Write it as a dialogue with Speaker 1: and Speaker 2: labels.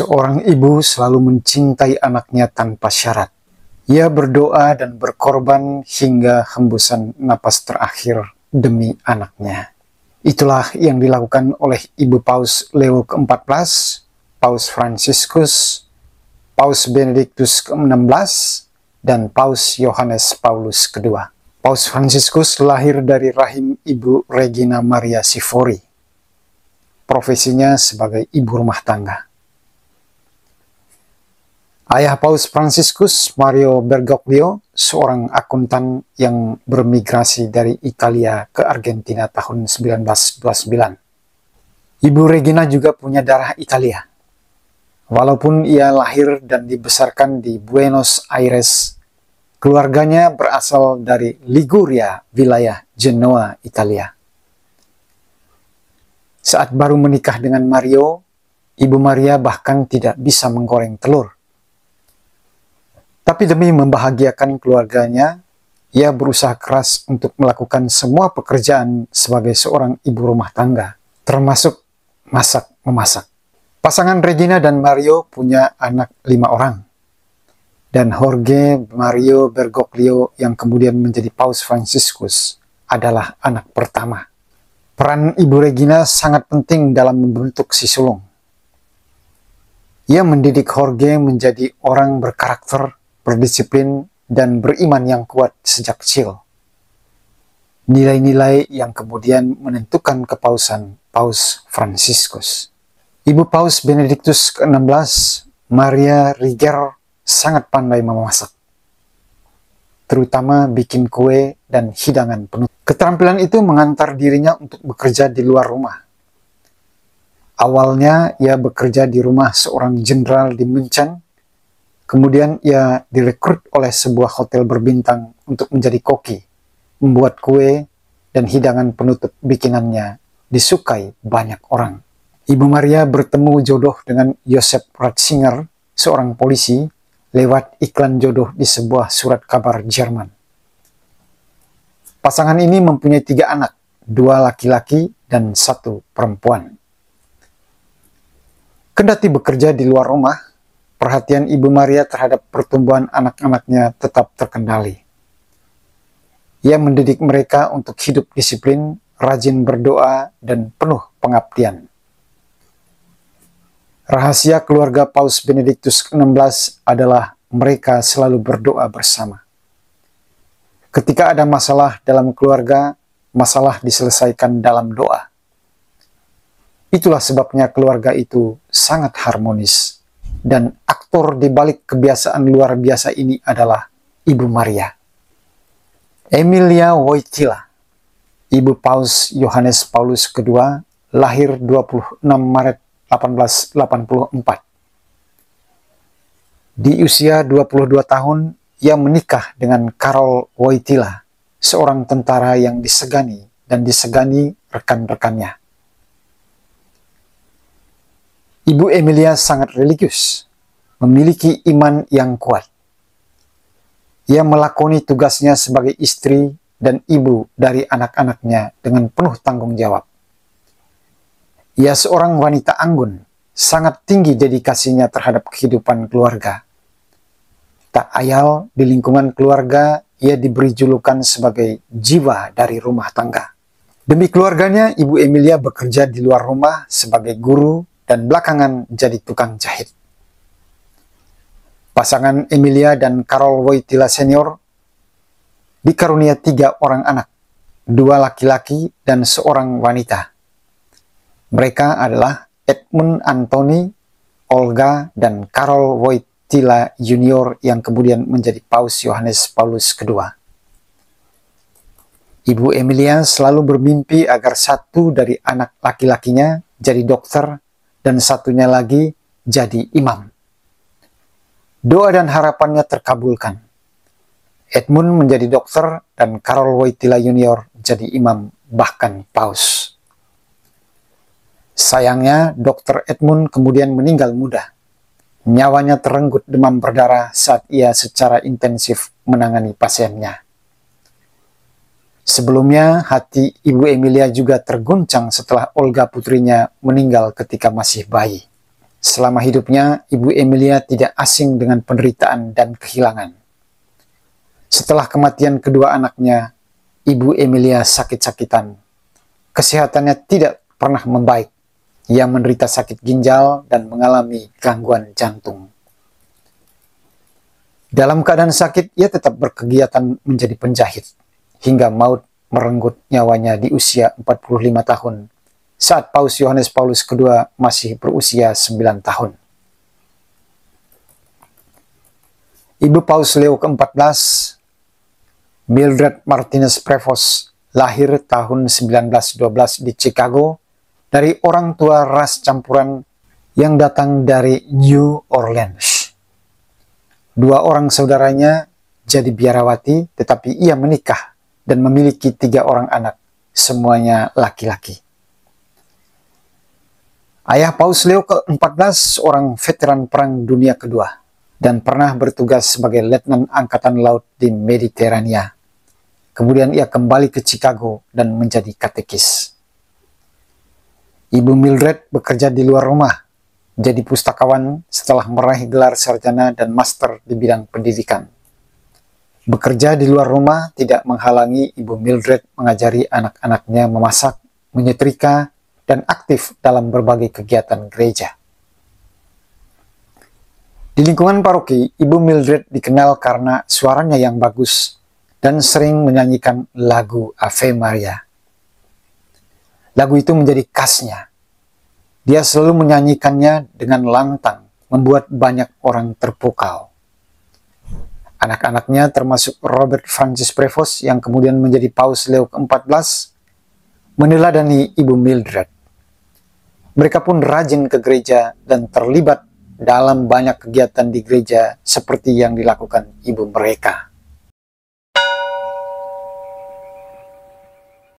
Speaker 1: Seorang ibu selalu mencintai anaknya tanpa syarat. Ia berdoa dan berkorban hingga hembusan napas terakhir demi anaknya. Itulah yang dilakukan oleh Ibu Paus Leo ke-14, Paus Fransiskus, Paus Benediktus ke-16, dan Paus Yohanes Paulus II. Paus Fransiskus lahir dari rahim Ibu Regina Maria Sifori. Profesinya sebagai ibu rumah tangga. Ayah Paus Fransiskus, Mario Bergoglio, seorang akuntan yang bermigrasi dari Italia ke Argentina tahun 1929. Ibu Regina juga punya darah Italia. Walaupun ia lahir dan dibesarkan di Buenos Aires, keluarganya berasal dari Liguria, wilayah Genoa, Italia. Saat baru menikah dengan Mario, Ibu Maria bahkan tidak bisa menggoreng telur. Tapi demi membahagiakan keluarganya, ia berusaha keras untuk melakukan semua pekerjaan sebagai seorang ibu rumah tangga, termasuk masak-memasak. Pasangan Regina dan Mario punya anak 5 orang. Dan Jorge Mario Bergoglio yang kemudian menjadi Paus Fransiskus adalah anak pertama. Peran Ibu Regina sangat penting dalam membentuk si sulung. Ia mendidik Jorge menjadi orang berkarakter, berdisiplin, dan beriman yang kuat sejak kecil. Nilai-nilai yang kemudian menentukan kepausan Paus Fransiskus. Ibu Paus Benediktus ke-16, Maria Riger, sangat pandai memasak, terutama bikin kue dan hidangan penutup. Keterampilan itu mengantar dirinya untuk bekerja di luar rumah. Awalnya ia bekerja di rumah seorang jenderal di München. Kemudian ia direkrut oleh sebuah hotel berbintang untuk menjadi koki, membuat kue dan hidangan penutup bikinannya disukai banyak orang. Ibu Maria bertemu jodoh dengan Joseph Ratzinger, seorang polisi, lewat iklan jodoh di sebuah surat kabar Jerman. Pasangan ini mempunyai 3 anak, 2 laki-laki dan 1 perempuan. Kendati bekerja di luar rumah, perhatian Ibu Maria terhadap pertumbuhan anak-anaknya tetap terkendali. Ia mendidik mereka untuk hidup disiplin, rajin berdoa, dan penuh pengabdian. Rahasia keluarga Paus Benediktus ke-16 adalah mereka selalu berdoa bersama. Ketika ada masalah dalam keluarga, masalah diselesaikan dalam doa. Itulah sebabnya keluarga itu sangat harmonis. Dan aktor di balik kebiasaan luar biasa ini adalah Ibu Maria. Emilia Wojtyla, Ibu Paus Yohanes Paulus II, lahir 26 Maret 1884. Di usia 22 tahun, ia menikah dengan Karol Wojtyla, seorang tentara yang disegani dan disegani rekan-rekannya. Ibu Emilia sangat religius, memiliki iman yang kuat. Ia melakoni tugasnya sebagai istri dan ibu dari anak-anaknya dengan penuh tanggung jawab. Ia seorang wanita anggun, sangat tinggi dedikasinya terhadap kehidupan keluarga. Tak ayal di lingkungan keluarga, ia diberi julukan sebagai jiwa dari rumah tangga. Demi keluarganya, Ibu Emilia bekerja di luar rumah sebagai guru dan belakangan jadi tukang jahit. Pasangan Emilia dan Karol Wojtyla senior dikarunia 3 orang anak, 2 laki-laki dan 1 wanita. Mereka adalah Edmund Antoni, Olga, dan Karol Wojtyla Junior yang kemudian menjadi Paus Yohanes Paulus II. Ibu Emilia selalu bermimpi agar 1 dari anak laki-lakinya jadi dokter dan 1-nya lagi jadi imam. Doa dan harapannya terkabulkan. Edmund menjadi dokter dan Karol Wojtyla Junior jadi imam, bahkan paus. Sayangnya, Dr. Edmund kemudian meninggal muda. Nyawanya terenggut demam berdarah saat ia secara intensif menangani pasiennya. Sebelumnya, hati Ibu Emilia juga terguncang setelah Olga putrinya meninggal ketika masih bayi. Selama hidupnya, Ibu Emilia tidak asing dengan penderitaan dan kehilangan. Setelah kematian kedua anaknya, Ibu Emilia sakit-sakitan. Kesehatannya tidak pernah membaik. Ia menderita sakit ginjal dan mengalami gangguan jantung. Dalam keadaan sakit, ia tetap berkegiatan menjadi penjahit, hingga maut merenggut nyawanya di usia 45 tahun, saat Paus Yohanes Paulus II masih berusia 9 tahun. Ibu Paus Leo ke-14, Mildred Martinez Prevost, lahir tahun 1912 di Chicago, dari orang tua ras campuran yang datang dari New Orleans. Dua orang saudaranya jadi biarawati, tetapi ia menikah dan memiliki 3 orang anak, semuanya laki-laki. Ayah Paus Leo ke-14 seorang veteran Perang Dunia Kedua dan pernah bertugas sebagai letnan Angkatan Laut di Mediterania. Kemudian ia kembali ke Chicago dan menjadi katekis. Ibu Mildred bekerja di luar rumah, jadi pustakawan setelah meraih gelar sarjana dan master di bidang pendidikan. Bekerja di luar rumah tidak menghalangi Ibu Mildred mengajari anak-anaknya memasak, menyetrika, dan aktif dalam berbagai kegiatan gereja. Di lingkungan paroki, Ibu Mildred dikenal karena suaranya yang bagus dan sering menyanyikan lagu Ave Maria. Lagu itu menjadi khasnya. Dia selalu menyanyikannya dengan lantang, membuat banyak orang terpukau. Anak-anaknya termasuk Robert Francis Prevost yang kemudian menjadi Paus Leo ke-14, meneladani Ibu Mildred. Mereka pun rajin ke gereja dan terlibat dalam banyak kegiatan di gereja seperti yang dilakukan ibu mereka.